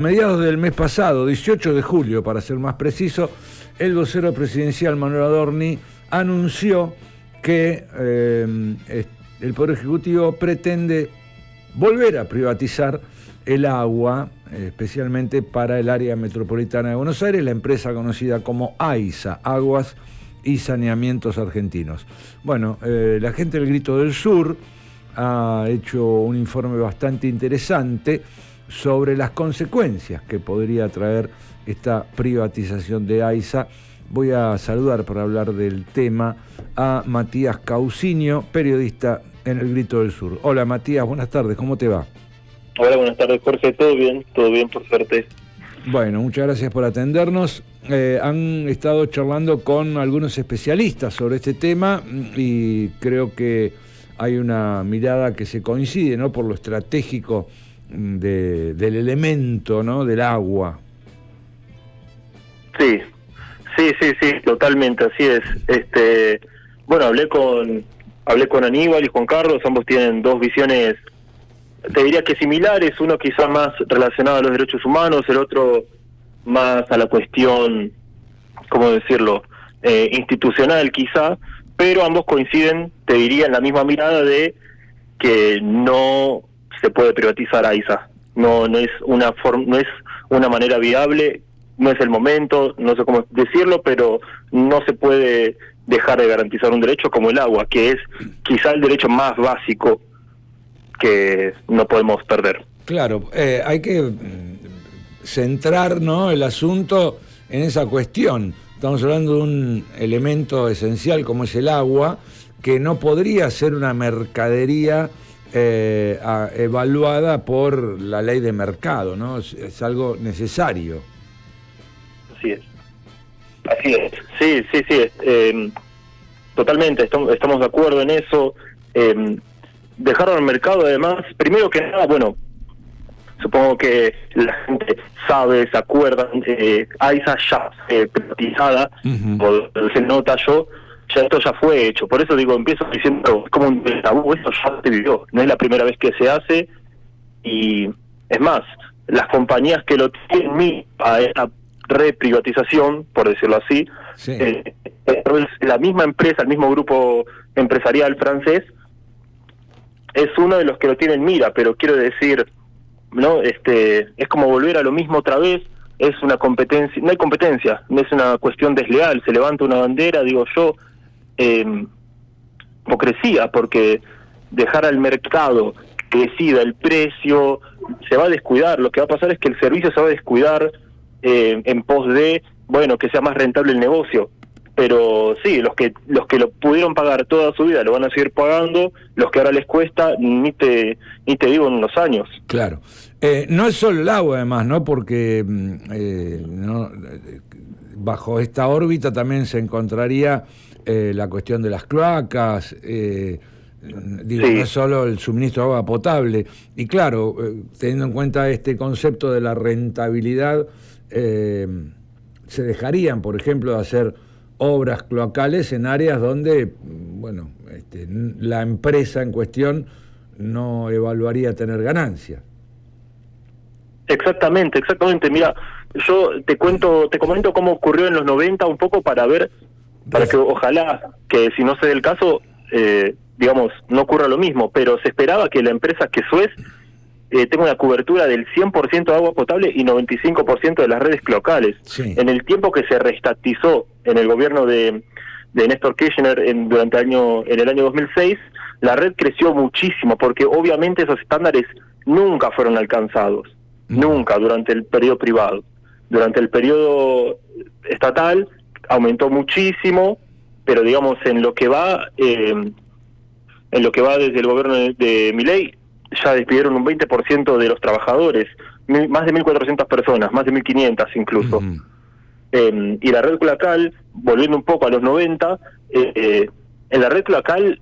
Mediados del mes pasado, 18 de julio para ser más preciso, el vocero presidencial Manuel Adorni anunció que el Poder Ejecutivo pretende volver a privatizar el agua, especialmente para el área metropolitana de Buenos Aires, la empresa conocida como AISA, Aguas y Saneamientos Argentinos. Bueno, la gente del Grito del Sur ha hecho un informe bastante interesante sobre las consecuencias que podría traer esta privatización de AISA. Voy a saludar para hablar del tema a Matías Caucinho, periodista en el Grito del Sur. Hola Matías, buenas tardes, ¿cómo te va? Hola, buenas tardes Jorge, todo bien por suerte. Bueno, muchas gracias por atendernos. Han estado charlando con algunos especialistas sobre este tema y creo que hay una mirada que se coincide, ¿no?, por lo estratégico del elemento, ¿no?, del agua. Sí, totalmente, así es. Bueno, hablé con Aníbal y Juan Carlos, ambos tienen dos visiones, te diría que similares, uno quizá más relacionado a los derechos humanos, el otro más a la cuestión, ¿cómo decirlo?, institucional quizá, pero ambos coinciden, te diría, en la misma mirada de que no se puede privatizar AISA. No es una manera viable, no es el momento, no sé cómo decirlo, pero no se puede dejar de garantizar un derecho como el agua, que es quizá el derecho más básico que no podemos perder. Claro, hay que centrar, ¿no?, el asunto en esa cuestión. Estamos hablando de un elemento esencial como es el agua, que no podría ser una mercadería evaluada por la ley de mercado, ¿no? Es algo necesario. Así es. Sí. Totalmente, estamos de acuerdo en eso. Dejaron al mercado, además, primero que nada, bueno, supongo que la gente sabe, se acuerda, AISA ya privatizada, o se nota esto ya fue hecho. Por eso digo, empiezo diciendo, es como un tabú, esto ya se vivió, no es la primera vez que se hace, y es más, las compañías que lo tienen a esta reprivatización, por decirlo así, sí. La misma empresa, el mismo grupo empresarial francés, es uno de los que lo tiene en mira, pero quiero decir, no, es como volver a lo mismo otra vez. Es una competencia, no hay competencia, no es una cuestión desleal, se levanta una bandera, digo yo, hipocresía, porque dejar al mercado que decida el precio, se va a descuidar, lo que va a pasar es que el servicio se va a descuidar en pos de, bueno, que sea más rentable el negocio. Pero sí, los que lo pudieron pagar toda su vida lo van a seguir pagando, los que ahora les cuesta, ni te digo en unos años. Claro. No es solo el agua, además, ¿no? Porque bajo esta órbita también se encontraría la cuestión de las cloacas, Sí. No es solo el suministro de agua potable. Y claro, teniendo en cuenta este concepto de la rentabilidad, se dejarían, por ejemplo, de hacer obras cloacales en áreas donde, bueno, la empresa en cuestión no evaluaría tener ganancia. Exactamente. Mira, yo te comento cómo ocurrió en los 90 un poco para que ojalá que si no se dé el caso, digamos, no ocurra lo mismo, pero se esperaba que la empresa que Suez tenga una cobertura del 100% de agua potable y 95% de las redes cloacales. Sí. En el tiempo que se reestatizó en el gobierno de Néstor Kirchner en el año 2006, la red creció muchísimo, porque obviamente esos estándares nunca fueron alcanzados, nunca durante el periodo privado. Durante el periodo estatal aumentó muchísimo, pero digamos en lo que va desde el gobierno de Milei, ya despidieron un 20% de los trabajadores, más de 1.400 personas, más de 1.500 incluso. Y la red cloacal, volviendo un poco a los 90, en la red cloacal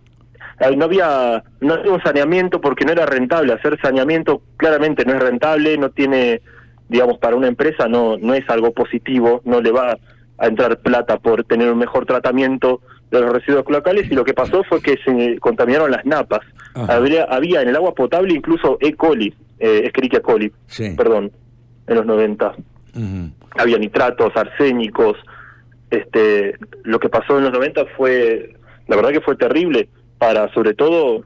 no había un saneamiento porque no era rentable. Hacer saneamiento claramente no es rentable, no tiene, digamos, para una empresa no es algo positivo, no le va a entrar plata por tener un mejor tratamiento de los residuos cloacales, y lo que pasó fue que se contaminaron las napas. Había en el agua potable incluso E. coli, Escherichia coli, sí. perdón. en los 90. Había nitratos, arsénicos. Lo que pasó en los 90 fue, la verdad que fue terrible, para sobre todo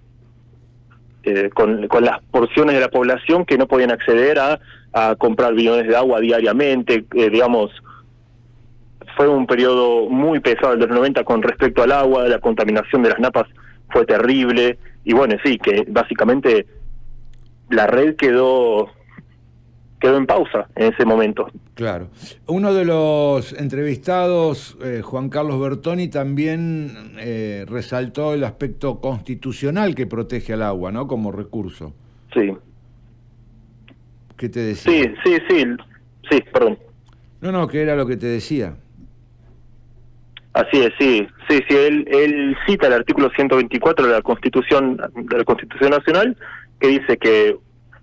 con las porciones de la población que no podían acceder a comprar bidones de agua diariamente. Digamos, fue un periodo muy pesado el de los 90 con respecto al agua. La contaminación de las napas fue terrible, y bueno, sí, que básicamente la red quedó en pausa en ese momento. Claro. Uno de los entrevistados, Juan Carlos Bertoni, también resaltó el aspecto constitucional que protege al agua, ¿no? Como recurso. Sí. ¿Qué te decía? Sí, perdón. No, ¿qué era lo que te decía? Así es, sí, él cita el artículo 124 de la Constitución Nacional, que dice que,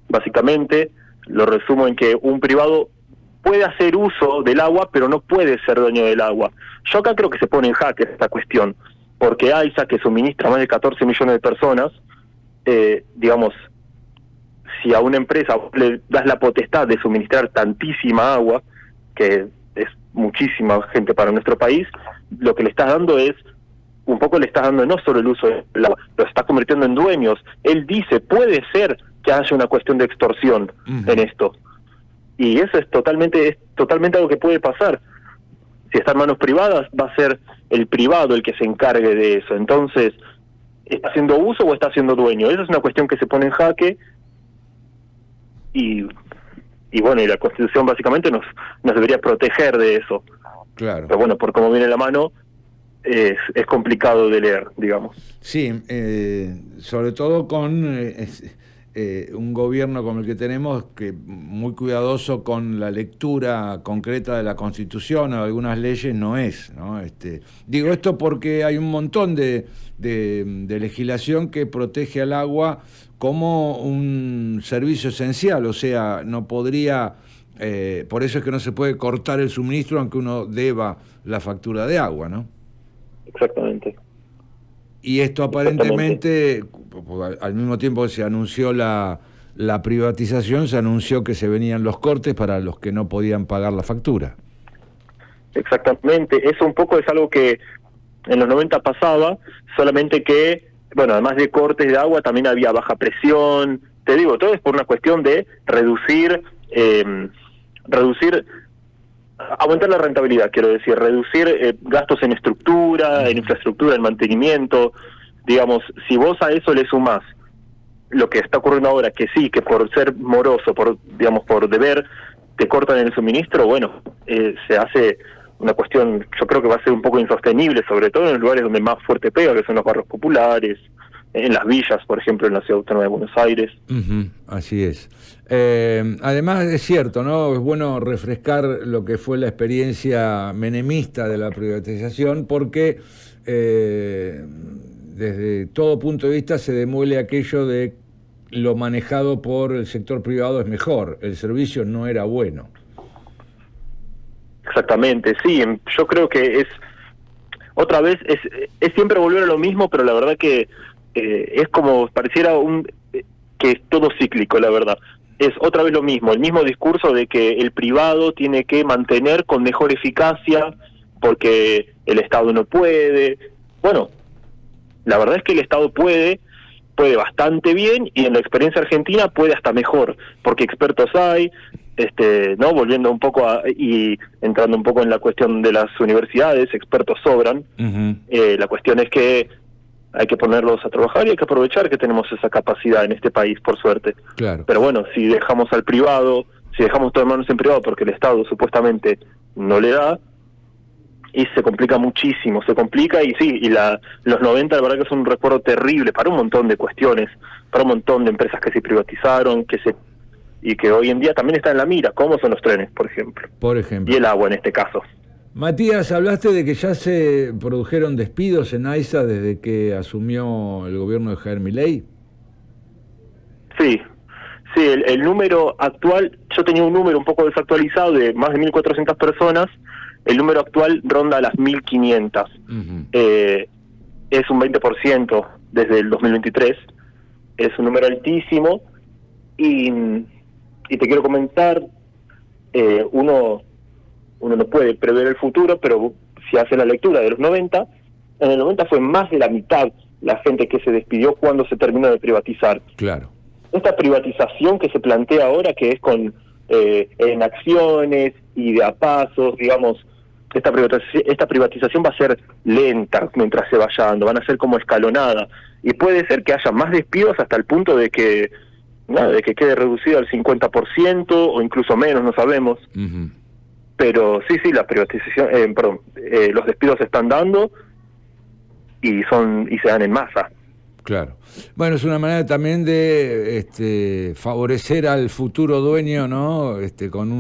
básicamente, lo resumo en que un privado puede hacer uso del agua, pero no puede ser dueño del agua. Yo acá creo que se pone en jaque esta cuestión, porque AISA, que suministra más de 14 millones de personas, digamos, si a una empresa le das la potestad de suministrar tantísima agua, que es muchísima gente para nuestro país, lo que le estás dando es, un poco le estás dando no solo el uso del agua, lo estás convirtiendo en dueños. Él dice, puede ser que haya una cuestión de extorsión en esto. Y eso es totalmente algo que puede pasar. Si está en manos privadas, va a ser el privado el que se encargue de eso. Entonces, ¿está haciendo uso o está siendo dueño? Esa es una cuestión que se pone en jaque, y bueno, y la Constitución básicamente nos debería proteger de eso. Claro. Pero bueno, por cómo viene la mano, es complicado de leer, digamos. Sí, sobre todo con un gobierno como el que tenemos, que muy cuidadoso con la lectura concreta de la Constitución o de algunas leyes no es, ¿no? Digo esto porque hay un montón de legislación que protege al agua como un servicio esencial, o sea, no podría, por eso es que no se puede cortar el suministro aunque uno deba la factura de agua, ¿no? Exactamente. Y esto aparentemente, al mismo tiempo que se anunció la privatización, se anunció que se venían los cortes para los que no podían pagar la factura. Exactamente, eso un poco es algo que en los 90 pasaba, solamente que, bueno, además de cortes de agua, también había baja presión. Te digo, todo es por una cuestión de reducir, aumentar la rentabilidad, quiero decir, reducir gastos en estructura, en infraestructura, en mantenimiento. Digamos, si vos a eso le sumás lo que está ocurriendo ahora, que sí, que por ser moroso, por deber, te cortan el suministro, bueno, se hace una cuestión, yo creo que va a ser un poco insostenible, sobre todo en los lugares donde más fuerte pega, que son los barrios populares, en las villas, por ejemplo, en la Ciudad Autónoma de Buenos Aires. Así es. Además es cierto, ¿no? Es bueno refrescar lo que fue la experiencia menemista de la privatización, porque desde todo punto de vista se demuele aquello de lo manejado por el sector privado es mejor, el servicio no era bueno. Exactamente, sí, yo creo que otra vez, es siempre volver a lo mismo, pero la verdad que es como pareciera que es todo cíclico, la verdad. Es otra vez lo mismo, el mismo discurso de que el privado tiene que mantener con mejor eficacia porque el Estado no puede. Bueno, la verdad es que el Estado puede bastante bien, y en la experiencia argentina puede hasta mejor, porque expertos hay, no, volviendo un poco y entrando un poco en la cuestión de las universidades, expertos sobran. La cuestión es que hay que ponerlos a trabajar y hay que aprovechar que tenemos esa capacidad en este país, por suerte. Claro. Pero bueno, si dejamos al privado, si dejamos todo en manos en privado porque el Estado supuestamente no le da, y se complica muchísimo, y sí, los 90 la verdad que es un recuerdo terrible para un montón de cuestiones, para un montón de empresas que se privatizaron, y que hoy en día también está en la mira, como son los trenes, por ejemplo. Y el agua en este caso. Matías, hablaste de que ya se produjeron despidos en AISA desde que asumió el gobierno de Javier Milei. Sí, el número actual, yo tenía un número un poco desactualizado de más de 1.400 personas, el número actual ronda las 1.500. Es un 20% desde el 2023, es un número altísimo, y te quiero comentar uno no puede prever el futuro, pero si hace la lectura de los 90, en el 90 fue más de la mitad la gente que se despidió cuando se terminó de privatizar. Claro. Esta privatización que se plantea ahora, que es con en acciones y de a pasos, digamos, esta privatización va a ser lenta mientras se vaya dando, van a ser como escalonada, y puede ser que haya más despidos hasta el punto de que quede reducido al 50% o incluso menos, no sabemos. Uh-huh. Pero sí, la privatización, los despidos se están dando y se dan en masa. Claro. Bueno, es una manera también de favorecer al futuro dueño, ¿no? Con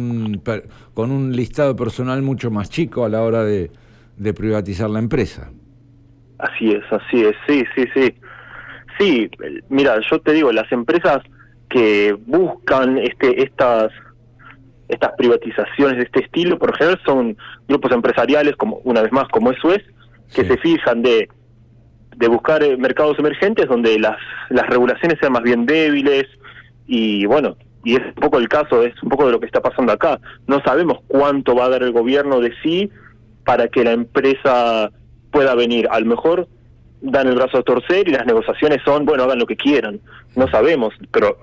un listado personal mucho más chico a la hora de privatizar la empresa. Así es, sí. Sí, mira, yo te digo, las empresas que buscan estas privatizaciones de este estilo, por ejemplo, son grupos empresariales, como una vez más, como eso es, que sí, se fijan de buscar mercados emergentes donde las regulaciones sean más bien débiles, y bueno, y es un poco el caso, es un poco de lo que está pasando acá. No sabemos cuánto va a dar el gobierno de sí para que la empresa pueda venir. A lo mejor dan el brazo a torcer y las negociaciones son, bueno, hagan lo que quieran. No sabemos, pero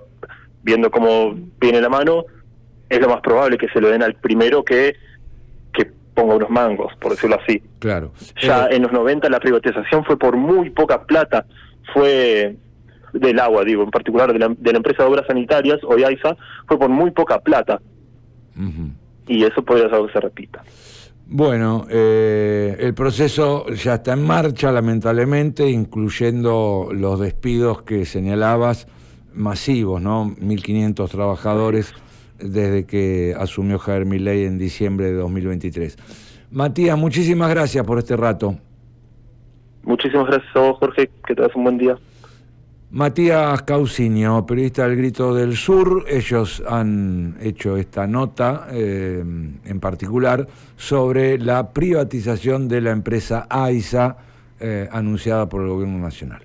viendo cómo viene la mano, es lo más probable que se lo den al primero que ponga unos mangos, por decirlo así. Claro. Ya en los 90 la privatización fue por muy poca plata, fue del agua, digo, en particular de la empresa de obras sanitarias, hoy AISA, fue por muy poca plata. Uh-huh. Y eso podría ser que se repita. Bueno, el proceso ya está en marcha, lamentablemente, incluyendo los despidos que señalabas, masivos, ¿no? 1.500 trabajadores desde que asumió Javier Milei en diciembre de 2023. Matías, muchísimas gracias por este rato. Muchísimas gracias a vos, Jorge, que tengas un buen día. Matías Cauciño, periodista del Grito del Sur. Ellos han hecho esta nota en particular sobre la privatización de la empresa AISA anunciada por el Gobierno Nacional.